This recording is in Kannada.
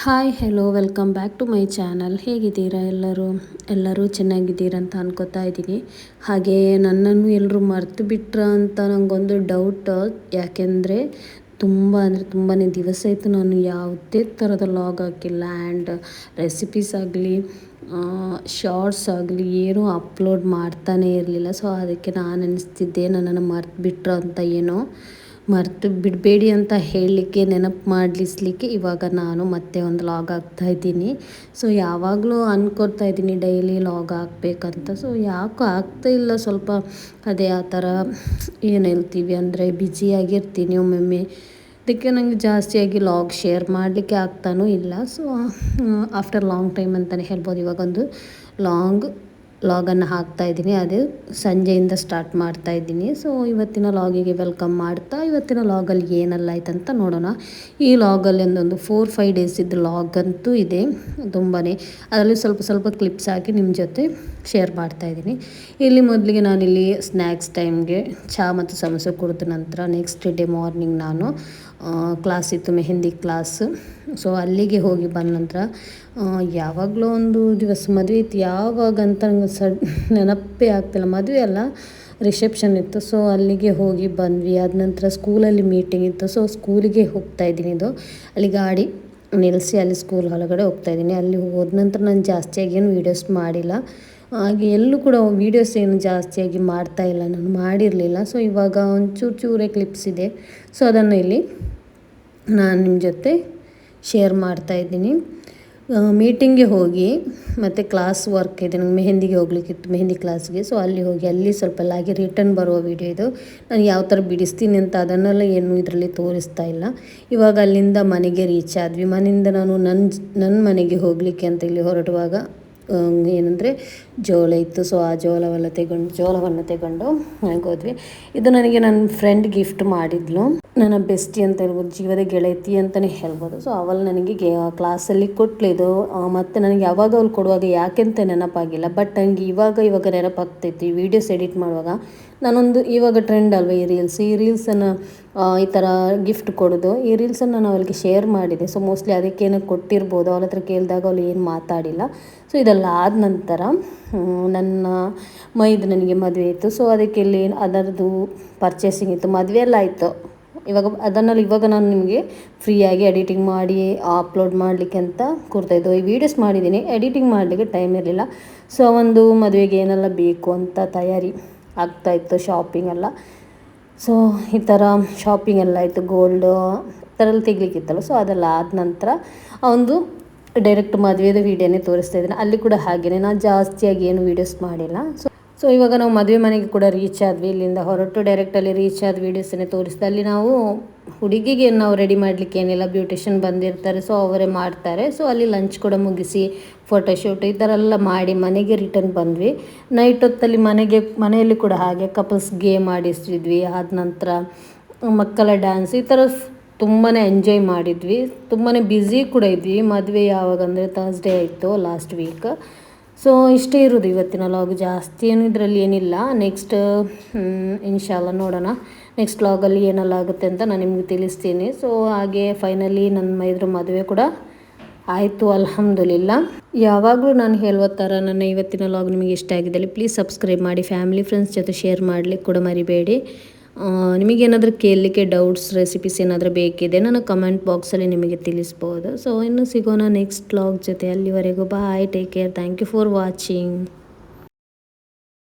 Hi hello welcome back to my channel. ಹೇಗಿದ್ದೀರಾ ಎಲ್ಲರೂ ಚೆನ್ನಾಗಿದ್ದೀರಾ ಅಂತ ಅನ್ಕೋತಾ ಇದ್ದೀನಿ. ಹಾಗೆ ನನ್ನನ್ನು ಎಲ್ಲರೂ ಮರೆತು ಬಿಟ್ರ ಅಂತ ನನಗೊಂದು ಡೌಟ್. ಯಾಕೆಂದರೆ ತುಂಬಾ ದಿವಸ ಆಯಿತು ನಾನು ಯಾವುದೇ ಥರದ ಲಾಗ್ ಹಾಕಿಲ್ಲ. ಆ್ಯಂಡ್ ರೆಸಿಪೀಸ್ ಆಗಲಿ ಶಾರ್ಟ್ಸ್ ಆಗಲಿ ಏನೂ ಅಪ್ಲೋಡ್ ಮಾಡ್ತಾನೇ ಇರಲಿಲ್ಲ. ಸೊ ಅದಕ್ಕೆ ನಾನು ಅನಿಸ್ತಿದ್ದೆ ನನ್ನನ್ನು ಮರೆತು ಬಿಟ್ರ ಅಂತ. ಏನೋ ಮರೆತು ಬಿಡಬೇಡಿ ಅಂತ ಹೇಳಲಿಕ್ಕೆ, ನೆನಪು ಮಾಡಲಿಸ್ಲಿಕ್ಕೆ ಇವಾಗ ನಾನು ಮತ್ತೆ ಒಂದು ಲಾಗ್ ಹಾಕ್ತಾಯಿದ್ದೀನಿ. ಸೊ ಯಾವಾಗಲೂ ಅಂದ್ಕೊಳ್ತಾ ಇದ್ದೀನಿ ಡೈಲಿ ಲಾಗ್ ಹಾಕಬೇಕಂತ. ಸೊ ಯಾಕೋ ಆಗ್ತಾಯಿಲ್ಲ. ಸ್ವಲ್ಪ ಅದೇ ಆ ಥರ ಏನು ಹೇಳ್ತೀವಿ ಅಂದರೆ ಬ್ಯುಸಿಯಾಗಿರ್ತೀನಿ ಒಮ್ಮೊಮ್ಮೆ. ಅದಕ್ಕೆ ನನಗೆ ಜಾಸ್ತಿಯಾಗಿ ಲಾಗ್ ಶೇರ್ ಮಾಡಲಿಕ್ಕೆ ಆಗ್ತಾನೂ ಇಲ್ಲ. ಸೊ ಆಫ್ಟರ್ ಲಾಂಗ್ ಟೈಮ್ ಅಂತಲೇ ಹೇಳ್ಬೋದು ಇವಾಗೊಂದು ಲಾಗನ್ನು ಹಾಕ್ತಾಯಿದ್ದೀನಿ. ಅದು ಸಂಜೆಯಿಂದ ಸ್ಟಾರ್ಟ್ ಮಾಡ್ತಾಯಿದ್ದೀನಿ. ಸೊ ಇವತ್ತಿನ ಲಾಗಿಗೆ ವೆಲ್ಕಮ್ ಮಾಡ್ತಾ, ಇವತ್ತಿನ ಲಾಗಲ್ಲಿ ಏನೆಲ್ಲ ಆಯ್ತಂತ ನೋಡೋಣ. ಈ ಲಾಗಲ್ಲಿ ಒಂದೊಂದು 4-5 ಡೇಸಿದ್ದು ಲಾಗ್ ಅಂತೂ ಇದೆ ತುಂಬಾ. ಅದರಲ್ಲಿ ಸ್ವಲ್ಪ ಕ್ಲಿಪ್ಸ್ ಹಾಕಿ ನಿಮ್ಮ ಜೊತೆ ಶೇರ್ ಮಾಡ್ತಾಯಿದ್ದೀನಿ. ಇಲ್ಲಿ ಮೊದಲಿಗೆ ನಾನಿಲ್ಲಿ ಸ್ನ್ಯಾಕ್ಸ್ ಟೈಮ್ಗೆ ಚಹಾ ಮತ್ತು ಸಮೋಸ ಕುಡಿದ ನಂತರ ನೆಕ್ಸ್ಟ್ ಡೇ ಮಾರ್ನಿಂಗ್ ನಾನು ಕ್ಲಾಸ್ ಇತ್ತು, ಮೆಹಂದಿ ಕ್ಲಾಸ್. ಸೊ ಅಲ್ಲಿಗೆ ಹೋಗಿ ಬಂದ ನಂತರ ಯಾವಾಗಲೂ ಒಂದು ದಿವಸ ಮದುವೆ ಇತ್ತು, ಯಾವಾಗಂತ ನಂಗೆ ನೆನಪೇ ಆಗ್ತಿಲ್ಲ. ಮದುವೆ ಅಲ್ಲ, ರಿಸೆಪ್ಷನ್ ಇತ್ತು. ಸೊ ಅಲ್ಲಿಗೆ ಹೋಗಿ ಬಂದ್ವಿ. ಆದ ನಂತರ ಸ್ಕೂಲಲ್ಲಿ ಮೀಟಿಂಗ್ ಇತ್ತು. ಸೊ ಸ್ಕೂಲಿಗೆ ಹೋಗ್ತಾಯಿದ್ದೀನಿ. ಅಲ್ಲಿ ಗಾಡಿ ನಿಲ್ಲಿಸಿ ಅಲ್ಲಿ ಸ್ಕೂಲ್ ಒಳಗಡೆ ಹೋಗ್ತಾಯಿದ್ದೀನಿ. ಅಲ್ಲಿ ಹೋದ ನಂತರ ನಾನು ಜಾಸ್ತಿಯಾಗಿ ಏನು ವೀಡಿಯೋಸ್ ಮಾಡಿಲ್ಲ. ಹಾಗೆ ಎಲ್ಲೂ ಕೂಡ ವೀಡಿಯೋಸ್ ಏನು ಜಾಸ್ತಿಯಾಗಿ ಮಾಡ್ತಾಯಿಲ್ಲ, ನಾನು ಮಾಡಿರಲಿಲ್ಲ. ಸೊ ಇವಾಗ ಚೂರೇ ಕ್ಲಿಪ್ಸ್ ಇದೆ. ಸೊ ಅದನ್ನು ಇಲ್ಲಿ ನಾನು ನಿಮ್ಮ ಜೊತೆ ಶೇರ್ ಮಾಡ್ತಾಯಿದ್ದೀನಿ. ಮೀಟಿಂಗ್ಗೆ ಹೋಗಿ ಮತ್ತು ಕ್ಲಾಸ್ ವರ್ಕ್ ಇದೆ, ನಂಗೆ ಮೆಹಂದಿಗೆ ಹೋಗ್ಲಿಕ್ಕಿತ್ತು, ಮೆಹಂದಿ ಕ್ಲಾಸ್ಗೆ. ಸೊ ಅಲ್ಲಿ ಹೋಗಿ ಅಲ್ಲಿ ಸ್ವಲ್ಪ ಎಲ್ಲ ಆಗಿ ರಿಟರ್ನ್ ಬರುವ ವೀಡಿಯೋ ಇದು. ನಾನು ಯಾವ ಥರ ಬಿಡಿಸ್ತೀನಿ ಅಂತ ಅದನ್ನೆಲ್ಲ ಏನು ಇದರಲ್ಲಿ ತೋರಿಸ್ತಾ ಇಲ್ಲ. ಇವಾಗ ಅಲ್ಲಿಂದ ಮನೆಗೆ ರೀಚ್ ಆದ್ವಿ. ಮನೆಯಿಂದ ನಾನು ನನ್ನ ಮನೆಗೆ ಹೋಗಲಿಕ್ಕೆ ಅಂತ ಇಲ್ಲಿ ಹೊರಡುವಾಗ ಏನಂದರೆ ಜೋಳ ಇತ್ತು. ಸೊ ಆ ಜೋಳವನ್ನು ತೆಗೊಂಡು ನನಗೆ ಹೋದ್ವಿ. ಇದು ನನಗೆ ನನ್ನ ಫ್ರೆಂಡ್ ಗಿಫ್ಟ್ ಮಾಡಿದ್ಲು, ನನ್ನ ಬೆಸ್ಟಿ ಅಂತ ಹೇಳ್ಬೋದು, ಜೀವದ ಗೆಳತಿ ಅಂತಲೇ ಹೇಳ್ಬೋದು. ಸೊ ಅವಳು ನನಗೆ ಕ್ಲಾಸಲ್ಲಿ ಕೊಟ್ಲಿದ್ದು. ಮತ್ತು ನನಗೆ ಯಾವಾಗ ಅವಳು ಕೊಡುವಾಗ ಯಾಕೆಂತ ನೆನಪಾಗಿಲ್ಲ. ಬಟ್ ನನಗೆ ಇವಾಗ ನೆನಪಾಗ್ತೈತಿ. ವೀಡಿಯೋಸ್ ಎಡಿಟ್ ಮಾಡುವಾಗ ನಾನೊಂದು ಇವಾಗ ಟ್ರೆಂಡ್ ಅಲ್ವ ಈ ರೀಲ್ಸನ್ನು ಈ ಥರ ಗಿಫ್ಟ್ ಕೊಡೋದು. ಈ ರೀಲ್ಸನ್ನು ನಾನು ಅವಳಿಗೆ ಶೇರ್ ಮಾಡಿದೆ. ಸೊ ಮೋಸ್ಟ್ಲಿ ಅದಕ್ಕೇನೋ ಕೊಟ್ಟಿರ್ಬೋದು. ಅವಳ ಹತ್ರ ಕೇಳಿದಾಗ ಅವಳು ಏನು ಮಾತಾಡಿಲ್ಲ. ಸೊ ಇದೆಲ್ಲ ಆದ ನಂತರ ನನ್ನ ನನಗೆ ಮದುವೆ ಇತ್ತು. ಸೊ ಅದಕ್ಕೆ ಇಲ್ಲಿ ಅದರದ್ದು ಪರ್ಚೇಸಿಂಗ್ ಇತ್ತು. ಮದುವೆ ಎಲ್ಲ ಆಯಿತು. ಇವಾಗ ನಾನು ನಿಮಗೆ ಫ್ರೀಯಾಗಿ ಎಡಿಟಿಂಗ್ ಮಾಡಿ ಅಪ್ಲೋಡ್ ಮಾಡಲಿಕ್ಕೆ ಅಂತ ಕೂರ್ತಾಯಿದ್ದು. ಈ ವೀಡಿಯೋಸ್ ಮಾಡಿದ್ದೀನಿ, ಎಡಿಟಿಂಗ್ ಮಾಡಲಿಕ್ಕೆ ಟೈಮ್ ಇರಲಿಲ್ಲ. ಸೊ ಒಂದು ಮದುವೆಗೆ ಏನೆಲ್ಲ ಬೇಕು ಅಂತ ತಯಾರಿ ಆಗ್ತಾಯಿತ್ತು, ಶಾಪಿಂಗ್ ಎಲ್ಲ. ಸೊ ಈ ಥರ ಶಾಪಿಂಗ್ ಎಲ್ಲ ಆಯಿತು. ಗೋಲ್ಡು ಥರಲ್ಲಿ ತೆಗಿಲಿಕ್ಕಿತ್ತಲ್ಲ. ಸೊ ಅದೆಲ್ಲ ಆದ ನಂತರ ಒಂದು ಡೈರೆಕ್ಟ್ ಮದುವೆದು ವೀಡಿಯೋನೇ ತೋರಿಸ್ತಾ ಇದ್ದೀನಿ. ಅಲ್ಲಿ ಕೂಡ ಹಾಗೆಯೇ ನಾನು ಜಾಸ್ತಿಯಾಗಿ ಏನು ವೀಡಿಯೋಸ್ ಮಾಡಿಲ್ಲ. ಸೊ ಇವಾಗ ನಾವು ಮದುವೆ ಮನೆಗೆ ಕೂಡ ರೀಚ್ ಆದ್ವಿ. ಇಲ್ಲಿಂದ ಹೊರಟು ಡೈರೆಕ್ಟಲ್ಲಿ ರೀಚ್ ಆದ ವೀಡಿಯೋಸನ್ನೇ ತೋರಿಸ್ದೆ. ಅಲ್ಲಿ ನಾವು ಹುಡುಗಿಗೆ ನಾವು ರೆಡಿ ಮಾಡಲಿಕ್ಕೆ ಏನಿಲ್ಲ, ಬ್ಯೂಟಿಷಿಯನ್ ಬಂದಿರ್ತಾರೆ. ಸೊ ಅವರೇ ಮಾಡ್ತಾರೆ. ಸೊ ಅಲ್ಲಿ ಲಂಚ್ ಕೂಡ ಮುಗಿಸಿ ಫೋಟೋಶೂಟ್ ಈ ಥರ ಎಲ್ಲ ಮಾಡಿ ಮನೆಗೆ ರಿಟರ್ನ್ ಬಂದ್ವಿ. ನೈಟ್ ಹೊತ್ತಲ್ಲಿ ಮನೆಯಲ್ಲಿ ಕೂಡ ಹಾಗೆ ಕಪಲ್ಸ್ ಗೇಮ್ ಆಡಿಸಿದ್ವಿ. ಆದ ನಂತರ ಮಕ್ಕಳ ಡ್ಯಾನ್ಸ್ ಈ ಥರ ತುಂಬಾ ಎಂಜಾಯ್ ಮಾಡಿದ್ವಿ. ತುಂಬಾ ಬ್ಯುಸಿ ಕೂಡ ಇದ್ವಿ. ಮದುವೆ ಯಾವಾಗಂದರೆ ಥರ್ಸ್ಡೇ ಆಯಿತು ಲಾಸ್ಟ್ ವೀಕ್. ಸೊ ಇಷ್ಟೇ ಇರೋದು ಇವತ್ತಿನ ಲಾಗ್. ಜಾಸ್ತಿ ಏನು ಇದರಲ್ಲಿ ಏನಿಲ್ಲ. ನೆಕ್ಸ್ಟ್ ಇನ್ಶಾಲ್ಲ ನೋಡೋಣ ನೆಕ್ಸ್ಟ್ ಲಾಗಲ್ಲಿ ಏನೆಲ್ಲ ಆಗುತ್ತೆ ಅಂತ ನಾನು ನಿಮಗೆ ತಿಳಿಸ್ತೀನಿ. ಸೊ ಹಾಗೆ ಫೈನಲಿ ನನ್ನ ಮದುವೆ ಕೂಡ ಆಯಿತು, ಅಲ್ಹಮ್ದುಲಿಲ್ಲ. ಯಾವಾಗಲೂ ನಾನು ಹೇಳುವ ಥರ ನನ್ನ ಇವತ್ತಿನ ಲಾಗ್ ನಿಮಗೆ ಇಷ್ಟ ಆಗಿದ್ದಲ್ಲಿ ಪ್ಲೀಸ್ ಸಬ್ಸ್ಕ್ರೈಬ್ ಮಾಡಿ, ಫ್ಯಾಮಿಲಿ ಫ್ರೆಂಡ್ಸ್ ಜೊತೆ ಶೇರ್ ಮಾಡಲಿಕ್ಕೆ ಕೂಡ ಮರಿಬೇಡಿ. ನಿಮಗೇನಾದರೂ ಕೇಳಲಿಕ್ಕೆ ಡೌಟ್ಸ್, ರೆಸಿಪೀಸ್ ಏನಾದರೂ ಬೇಕಿದೆ ನಾನು ಕಮೆಂಟ್ ಬಾಕ್ಸಲ್ಲಿ ನಿಮಗೆ ತಿಳಿಸ್ಬೋದು. ಸೊ ಇನ್ನು ಸಿಗೋಣ ನೆಕ್ಸ್ಟ್ ಲಾಗ್ ಜೊತೆ. ಅಲ್ಲಿವರೆಗೂ bye, take care, thank you for watching.